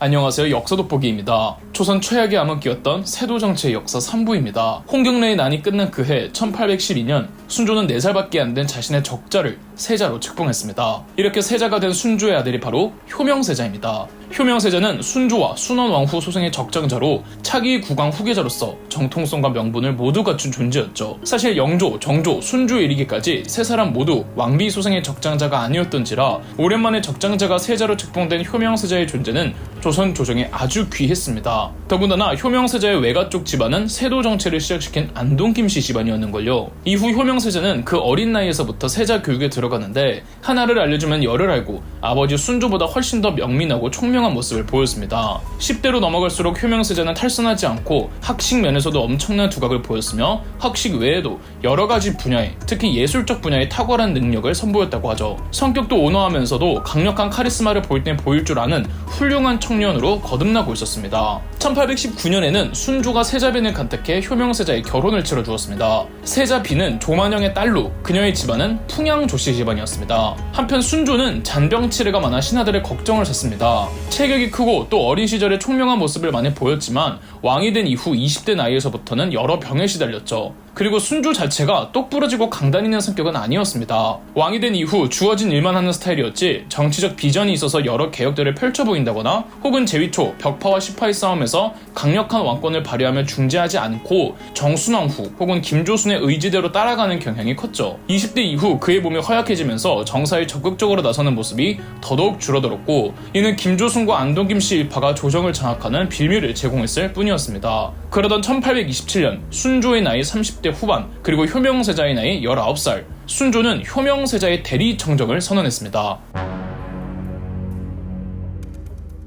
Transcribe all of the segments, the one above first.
안녕하세요. 역사 돋보기입니다. 조선 최악의 암흑기였던 세도정치의 역사 3부입니다. 홍경래의 난이 끝난 그해 1812년 순조는 4살밖에 안 된 자신의 적자를 세자로 책봉했습니다. 이렇게 세자가 된 순조의 아들이 바로 효명세자입니다. 효명세자는 순조와 순원왕후 소생의 적장자로 차기 국왕 후계자로서 정통성과 명분을 모두 갖춘 존재였죠. 사실 영조, 정조, 순조에 이르기까지 세 사람 모두 왕비 소생의 적장자가 아니었던지라 오랜만에 적장자가 세자로 책봉된 효명세자의 존재는 조선 조정에 아주 귀했습니다. 더군다나 효명세자의 외가 쪽 집안은 세도 정치를 시작시킨 안동김씨 집안이었는걸요. 이후 효명세자는 그 어린 나이에서부터 세자 교육에 들어가는데 하나를 알려주면 열을 알고 아버지 순조보다 훨씬 더 명민하고 총명한 모습을 보였습니다. 10대로 넘어갈수록 효명세자는 탈선하지 않고 학식 면에서도 엄청난 두각을 보였으며 학식 외에도 여러 가지 분야에, 특히 예술적 분야에 탁월한 능력을 선보였다고 하죠. 성격도 온화하면서도 강력한 카리스마를 보일 땐 보일 줄 아는 훌륭한 청년으로 거듭나고 있었습니다. 1819년에는 순조가 세자빈을 간택해 효명세자의 결혼을 치러주었습니다. 세자빈은 조만영의 딸로 그녀의 집안은 풍양조씨 집안이었습니다. 한편 순조는 잔병치레가 많아 신하들의 걱정을 샀습니다. 체격이 크고 또 어린 시절에 총명한 모습을 많이 보였지만 왕이 된 이후 20대 나이에서부터는 여러 병에 시달렸죠. 그리고 순조 자체가 똑부러지고 강단 있는 성격은 아니었습니다. 왕이 된 이후 주어진 일만 하는 스타일이었지 정치적 비전이 있어서 여러 개혁들을 펼쳐 보인다거나 혹은 제위초, 벽파와 시파의 싸움에서 강력한 왕권을 발휘하며 중재하지 않고 정순왕후 혹은 김조순의 의지대로 따라가는 경향이 컸죠. 20대 이후 그의 몸이 허약해지면서 정사에 적극적으로 나서는 모습이 더더욱 줄어들었고 이는 김조순과 안동김씨 일파가 조정을 장악하는 빌미를 제공했을 뿐이었습니다. 그러던 1827년 순조의 나이 30대 후반 그리고 효명세자의 나이 19살 순조는 효명세자의 대리청정을 선언했습니다.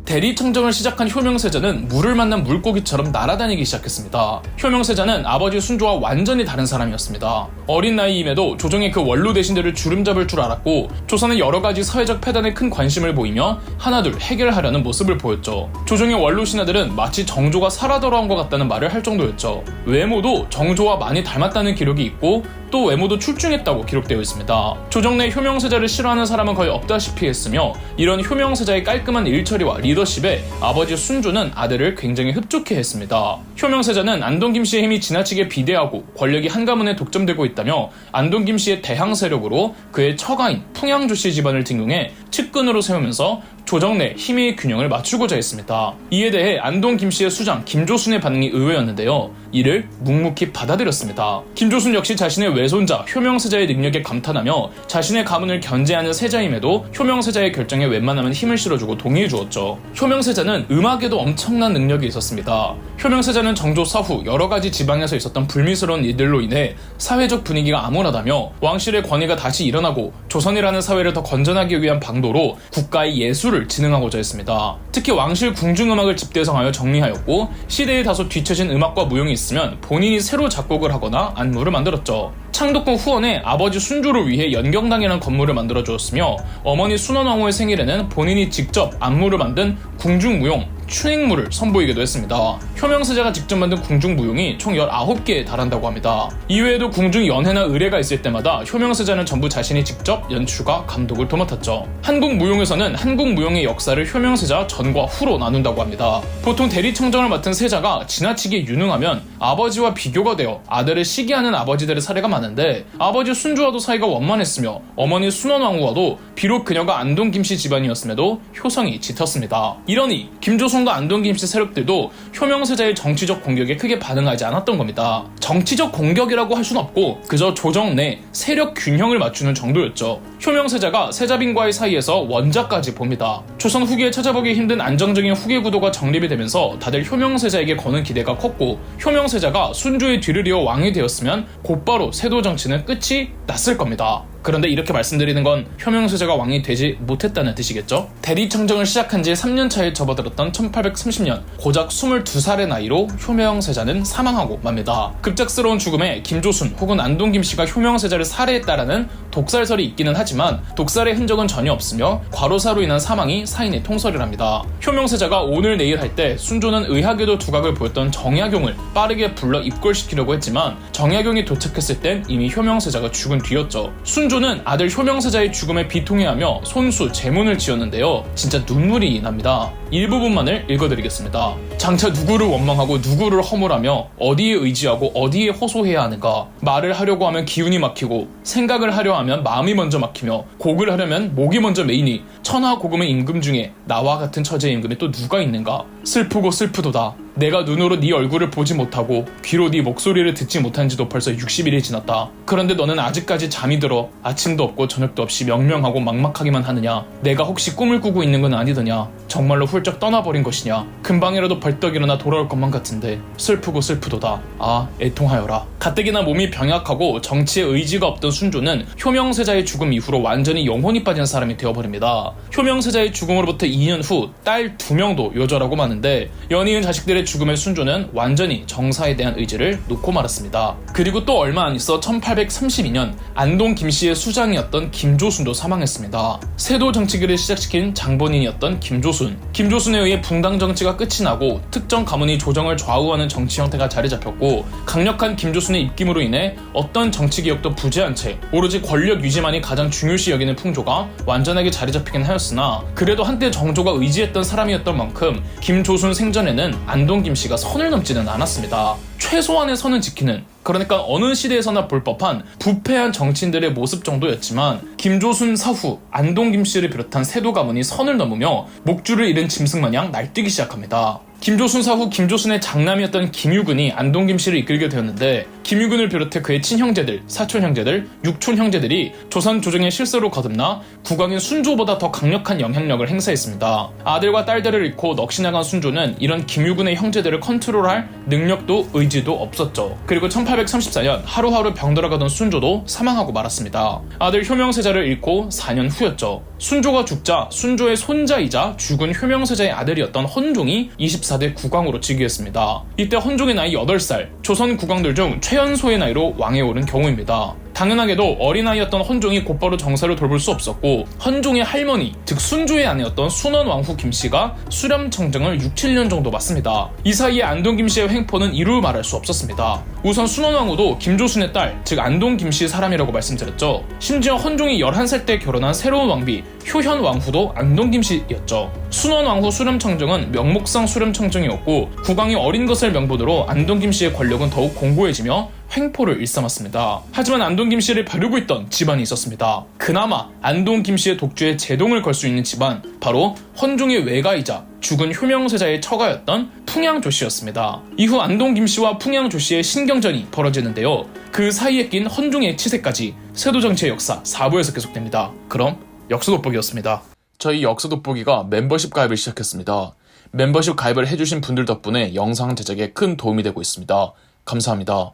대리청정을 시작한 효명세자는 물을 만난 물고기처럼 날아다니기 시작했습니다. 효명세자는 아버지 순조와 완전히 다른 사람이었습니다. 어린 나이임에도 조정의 그 원로 대신들을 주름잡을 줄 알았고 조선의 여러 가지 사회적 패단에 큰 관심을 보이며 하나둘 해결하려는 모습을 보였죠. 조정의 원로 신하들은 마치 정조가 살아 돌아온 것 같다는 말을 할 정도였죠. 외모도 정조와 많이 닮았다는 기록이 있고 또 외모도 출중했다고 기록되어 있습니다. 조정 내 효명세자를 싫어하는 사람은 거의 없다시피 했으며 이런 효명세자의 깔끔한 일처리와 리더십에 아버지 순조는 아들을 굉장히 흡족해 했습니다. 효명세자는 안동김씨의 힘이 지나치게 비대하고 권력이 한 가문에 독점되고 있다며 안동김씨의 대항 세력으로 그의 처가인 풍양조씨 집안을 등용해 측근으로 세우면서 조정 내 힘의 균형을 맞추고자 했습니다. 이에 대해 안동 김씨의 수장 김조순의 반응이 의외였는데요. 이를 묵묵히 받아들였습니다. 김조순 역시 자신의 외손자 효명세자의 능력에 감탄하며 자신의 가문을 견제하는 세자임에도 효명세자의 결정에 웬만하면 힘을 실어주고 동의해주었죠. 효명세자는 음악에도 엄청난 능력이 있었습니다. 효명세자는 정조 사후 여러 가지 지방에서 있었던 불미스러운 일들로 인해 사회적 분위기가 암울하다며 왕실의 권위가 다시 일어나고 조선이라는 사회를 더 건전하기 위한 방도로 국가의 예술을 진흥하고자 했습니다. 특히 왕실 궁중음악을 집대성하여 정리하였고 시대에 다소 뒤처진 음악과 무용이 있으면 본인이 새로 작곡을 하거나 안무를 만들었죠. 창덕궁 후원에 아버지 순조를 위해 연경당이라는 건물을 만들어 주었으며 어머니 순원왕후의 생일에는 본인이 직접 안무를 만든 궁중무용 추행무를 선보이기도 했습니다. 효명세자가 직접 만든 궁중무용이 총 19개에 달한다고 합니다. 이외에도 궁중 연회나 의례가 있을 때마다 효명세자는 전부 자신이 직접 연출과 감독을 도맡았죠. 한국무용에서는 한국무용의 역사를 효명세자 전과 후로 나눈다고 합니다. 보통 대리청정을 맡은 세자가 지나치게 유능하면 아버지와 비교가 되어 아들을 시기하는 아버지들의 사례가 많은데 아버지 순조와도 사이가 원만했으며 어머니 순원왕후와도 비록 그녀가 안동김씨 집안이었음에도 효성이 짙었습니다. 이러니 김조선과 안동김씨 세력들도 효명세자의 정치적 공격에 크게 반응하지 않았던 겁니다. 정치적 공격이라고 할 순 없고 그저 조정 내 세력 균형을 맞추는 정도였죠. 효명세자가 세자빈과의 사이에서 원자까지 봅니다. 조선 후기에 찾아보기 힘든 안정적인 후계 구도가 정립이 되면서 다들 효명세자에게 거는 기대가 컸고 효명세자가 순조의 뒤를 이어 왕이 되었으면 곧바로 세도 정치는 끝이 났을 겁니다. 그런데 이렇게 말씀드리는 건 효명세자가 왕이 되지 못했다는 뜻이겠죠? 대리청정을 시작한 지 3년 차에 접어들었던 1830년 고작 22살의 나이로 효명세자는 사망하고 맙니다. 급작스러운 죽음에 김조순 혹은 안동김씨가 효명세자를 살해했다라는 독살설이 있기는 하지만 독살의 흔적은 전혀 없으며 과로사로 인한 사망이 사인의 통설이랍니다. 효명세자가 오늘 내일 할 때 순조는 의학에도 두각을 보였던 정약용을 빠르게 불러 입궐시키려고 했지만 정약용이 도착했을 땐 이미 효명세자가 죽은 뒤였죠. 순조는 아들 효명세자의 죽음에 비통해하며 손수 제문을 지었는데요. 진짜 눈물이 납니다. 일부분만을 읽어드리겠습니다. 장차 누구를 원망하고 누구를 허물하며 어디에 의지하고 어디에 호소해야 하는가. 말을 하려고 하면 기운이 막히고 생각을 하려 하면 마음이 먼저 막히며 곡을 하려면 목이 먼저 메이니 천하고금의 임금 중에 나와 같은 처제의 임금이 또 누가 있는가. 슬프고 슬프도다. 내가 눈으로 네 얼굴을 보지 못하고 귀로 네 목소리를 듣지 못한 지도 벌써 60일이 지났다. 그런데 너는 아직까지 잠이 들어 아침도 없고 저녁도 없이 명명하고 막막하기만 하느냐. 내가 혹시 꿈을 꾸고 있는 건 아니더냐. 정말로 훌쩍 떠나버린 것이냐. 금방이라도 벌떡 일어나 돌아올 것만 같은데 슬프고 슬프도다. 아, 애통하여라. 가뜩이나 몸이 병약하고 정치에 의지가 없던 순조는 효명세자의 죽음 이후로 완전히 영혼이 빠진 사람이 되어버립니다. 효명세자의 죽음으로부터 2년 후 딸 2명도 요절하고 마는데 연이은 자식들의 죽음에 순조는 완전히 정사에 대한 의지를 놓고 말았습니다. 그리고 또 얼마 안 있어 1832년 안동 김씨의 수장이었던 김조순도 사망했습니다. 세도 정치기를 시작시킨 장본인이었던 김조순. 김조순에 의해 붕당 정치가 끝이 나고 특정 가문이 조정을 좌우하는 정치 형태가 자리 잡혔고 강력한 김조순의 입김으로 인해 어떤 정치 개혁도 부재한 채 오로지 권력 유지만이 가장 중요시 여기는 풍조가 완전하게 자리 잡히긴 하였으나 그래도 한때 정조가 의지했던 사람이었던 만큼 김조순 생전에는 안동 김씨가 선을 넘지는 않았습니다. 최소한의 선은 지키는, 그러니까 어느 시대에서나 볼 법한 부패한 정치인들의 모습 정도였지만 김조순 사후 안동 김씨를 비롯한 세도 가문이 선을 넘으며 목줄을 잃은 짐승마냥 날뛰기 시작합니다. 김조순 사후 김조순의 장남이었던 김유근이 안동 김씨를 이끌게 되었는데 김유근을 비롯해 그의 친형제들, 사촌 형제들, 육촌 형제들이 조선 조정의 실세로 거듭나 국왕인 순조보다 더 강력한 영향력을 행사했습니다. 아들과 딸들을 잃고 넋이 나간 순조는 이런 김유근의 형제들을 컨트롤할 능력도 의지도 없었죠. 그리고 1834년 하루하루 병들어가던 순조도 사망하고 말았습니다. 아들 효명세자를 잃고 4년 후였죠. 순조가 죽자 순조의 손자이자 죽은 효명세자의 아들이었던 헌종이 24대 국왕으로 즉위했습니다. 이때 헌종의 나이 8살, 조선 국왕들 중 최연소의 나이로 왕에 오른 경우입니다. 당연하게도 어린아이였던 헌종이 곧바로 정사를 돌볼 수 없었고 헌종의 할머니, 즉 순조의 아내였던 순원왕후 김씨가 수렴청정을 6-7년 정도 맡습니다. 이 사이에 안동 김씨의 횡포는 이루 말할 수 없었습니다. 우선 순원왕후도 김조순의 딸, 즉 안동 김씨의 사람이라고 말씀드렸죠. 심지어 헌종이 11살 때 결혼한 새로운 왕비 효현왕후도 안동 김씨였죠. 순원왕후 수렴청정은 명목상 수렴청정이었고 국왕이 어린 것을 명분으로 안동 김씨의 권력은 더욱 공고해지며 횡포를 일삼았습니다. 하지만 안동 김씨를 벼르고 있던 집안이 있었습니다. 그나마 안동 김씨의 독주에 제동을 걸 수 있는 집안, 바로 헌종의 외가이자 죽은 효명세자의 처가였던 풍양조씨였습니다. 이후 안동 김씨와 풍양조씨의 신경전이 벌어지는데요. 그 사이에 낀 헌종의 치세까지 세도정치의 역사 4부에서 계속됩니다. 그럼 역사돋보기였습니다. 저희 역사돋보기가 멤버십 가입을 시작했습니다. 멤버십 가입을 해주신 분들 덕분에 영상 제작에 큰 도움이 되고 있습니다. 감사합니다.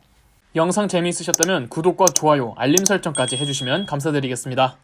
영상 재미있으셨다면 구독과 좋아요, 알림 설정까지 해주시면 감사드리겠습니다.